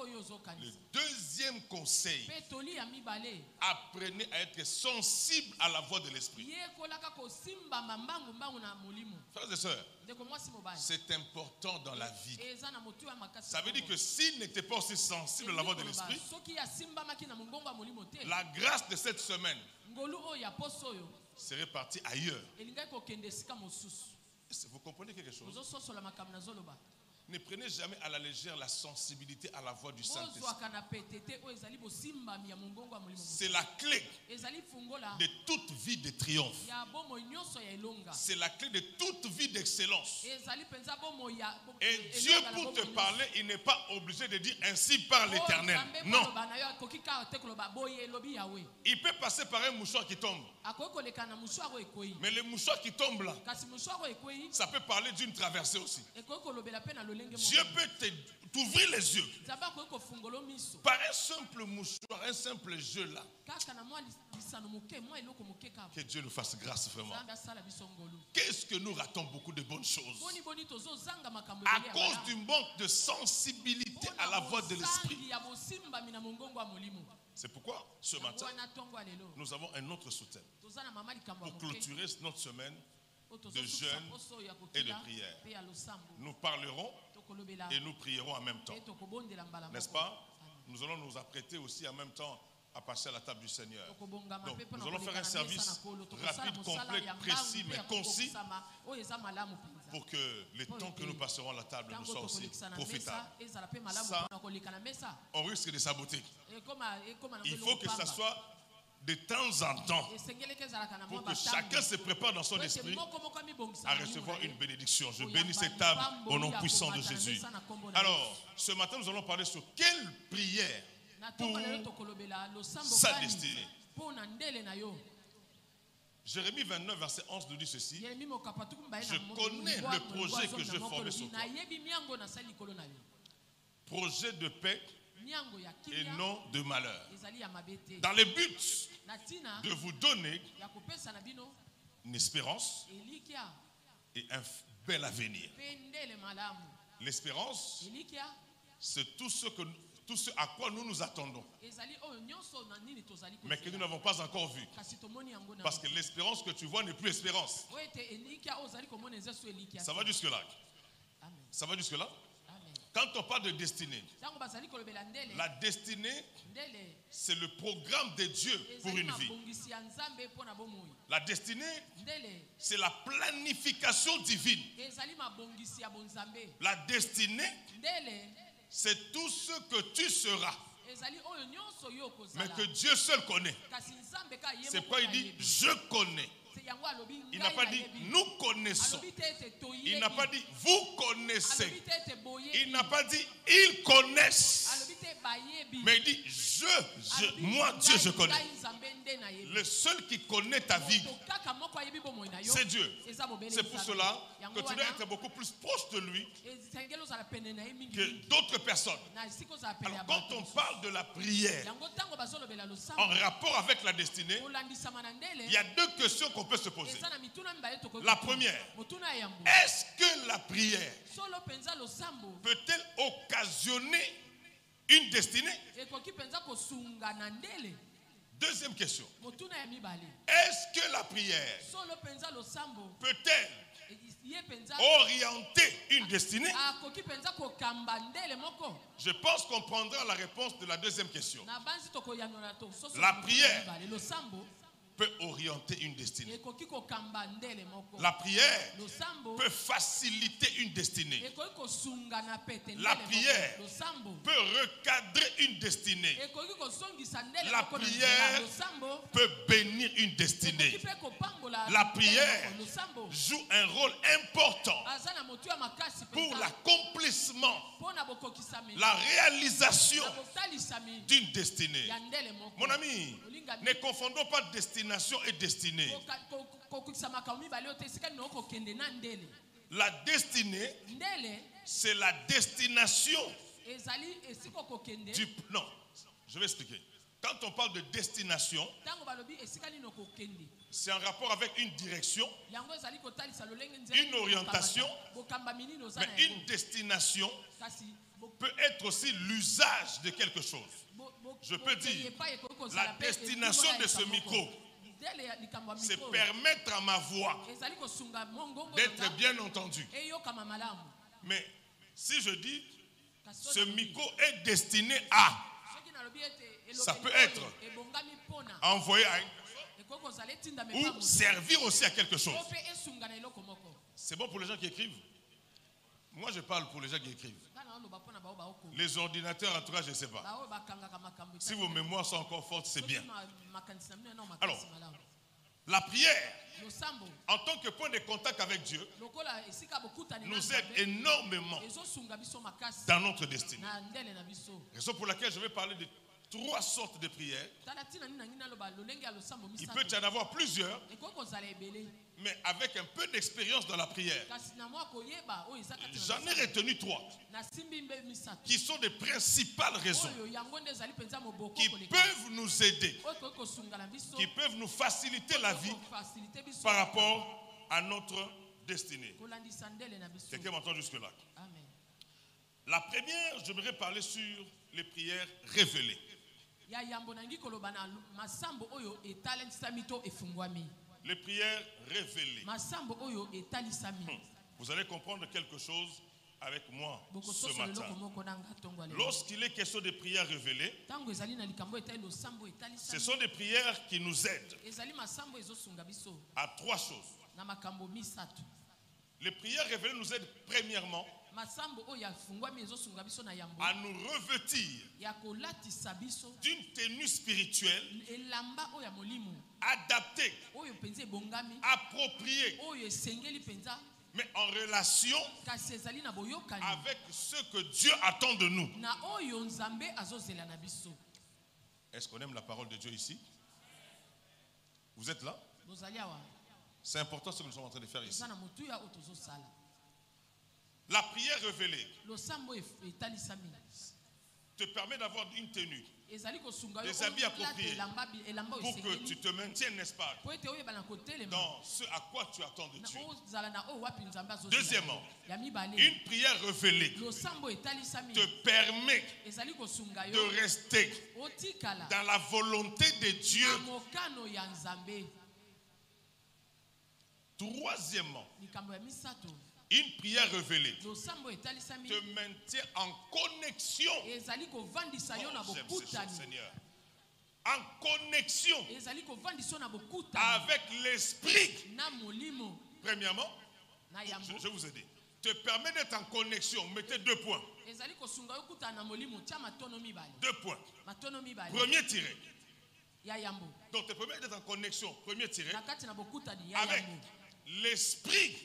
Le deuxième conseil, apprenez à être sensible à la voix de l'esprit. Frères et sœurs, c'est important dans la vie. Ça veut dire que s'il n'était pas aussi sensible à la voix de l'esprit, la grâce de cette semaine serait partie ailleurs. Vous comprenez quelque chose? Ne prenez jamais à la légère la sensibilité à la voix du Saint-Esprit. C'est la clé de toute vie de triomphe. C'est la clé de toute vie d'excellence. Et Dieu, pour te parler, il n'est pas obligé de dire ainsi par l'Éternel. Non. Il peut passer par un mouchoir qui tombe. Mais le mouchoir qui tombe là, ça peut parler d'une traversée aussi. Dieu peut t'ouvrir les yeux par un simple mouchoir, un simple jeu là. Que Dieu nous fasse grâce vraiment. Qu'est-ce que nous ratons beaucoup de bonnes choses à cause du manque de sensibilité à la voix de l'esprit. C'est pourquoi ce matin nous avons un autre soutien pour clôturer notre semaine de jeûne et de prière. Nous parlerons et nous prierons en même temps. N'est-ce pas? Nous allons nous apprêter aussi en même temps à passer à la table du Seigneur. Donc, nous allons faire un service rapide, complet, précis, mais concis pour que les temps que nous passerons à la table nous soient aussi profitables. Ça, on risque de saboter. Il faut que ça soit de temps en temps pour que chacun se prépare dans son esprit à recevoir une bénédiction. Je bénis cette table au nom puissant de Jésus. Alors, ce matin, nous allons parler sur quelle prière pour sa destinée. Jérémie 29, verset 11 nous dit ceci. Je connais le projet que je formais sur toi. Projet de paix et non de malheur. Dans le but de vous donner une espérance et un bel avenir. L'espérance, c'est tout ce à quoi nous nous attendons, mais que nous n'avons pas encore vu. Parce que l'espérance que tu vois n'est plus espérance. Ça va jusque-là? Ça va jusque-là? Quand on parle de destinée, la destinée, c'est le programme de Dieu pour une vie. La destinée, c'est la planification divine. La destinée, c'est tout ce que tu seras, mais que Dieu seul connaît. C'est pourquoi il dit « je connais ». Il n'a pas dit « nous connaissons ». Il n'a pas dit « vous connaissez ». Il n'a pas dit « ils connaissent ». Mais il dit moi Dieu je connais. Le seul qui connaît ta vie, c'est Dieu. C'est pour cela que tu dois être beaucoup plus proche de lui que d'autres personnes. Alors quand on parle de la prière en rapport avec la destinée, il y a deux questions qu'on peut se poser. La première, est-ce que la prière peut-elle occasionner une destinée? Deuxième question. Est-ce que la prière peut-elle orienter une destinée? Je pense qu'on prendra la réponse de la deuxième question. La prière peut orienter une destinée. La prière peut faciliter une destinée. La prière peut recadrer une destinée. La prière peut bénir une destinée. La prière joue un rôle important pour l'accomplissement, la réalisation d'une destinée. Mon ami, ne confondons pas destination et destinée. La destinée, c'est la destination du... Non, je vais expliquer. Quand on parle de destination, c'est en rapport avec une direction, une orientation, mais une destination, peut être aussi l'usage de quelque chose. Je peux dire, la destination de ce micro, c'est permettre à ma voix d'être bien entendue. Mais si je dis, ce micro est destiné à, ça peut être envoyé à une personne ou servir aussi à quelque chose. C'est bon pour les gens qui écrivent. Moi, je parle pour les gens qui écrivent. Les ordinateurs, en tout cas, je ne sais pas. Si vos mémoires sont encore fortes, c'est bien. Alors, la prière, en tant que point de contact avec Dieu, nous aide énormément dans notre destinée. Raison pour laquelle je vais parler de 3 sortes de prières. Il peut y en avoir plusieurs, mais avec un peu d'expérience dans la prière, j'en ai retenu 3 qui sont des principales raisons qui peuvent nous aider, qui peuvent nous faciliter la vie par rapport à notre destinée. Quelqu'un m'entend jusque-là? La première, j'aimerais parler sur les prières révélées. Les prières révélées. Vous allez comprendre quelque chose avec moi ce matin. Lorsqu'il est question de prières révélées, ce sont des prières qui nous aident à 3 choses. Les prières révélées nous aident premièrement à nous revêtir d'une tenue spirituelle adaptée, appropriée, mais en relation avec ce que Dieu attend de nous. Est-ce qu'on aime la parole de Dieu ici? Vous êtes là? C'est important ce que nous sommes en train de faire ici. La prière révélée te permet d'avoir une tenue, des habits appropriés pour que tu te maintiennes, n'est-ce pas, dans ce à quoi tu attends de Dieu. Deuxièmement, une prière révélée te permet de rester dans la volonté de Dieu. Troisièmement, une prière révélée te maintient en connexion. Oh, Seigneur. En connexion avec l'esprit. Premièrement, je vous ai dit, te permet d'être en connexion. Mettez 2 points. 2 points. Premier tiré. Donc te permet d'être en connexion. Premier tiré. Avec l'esprit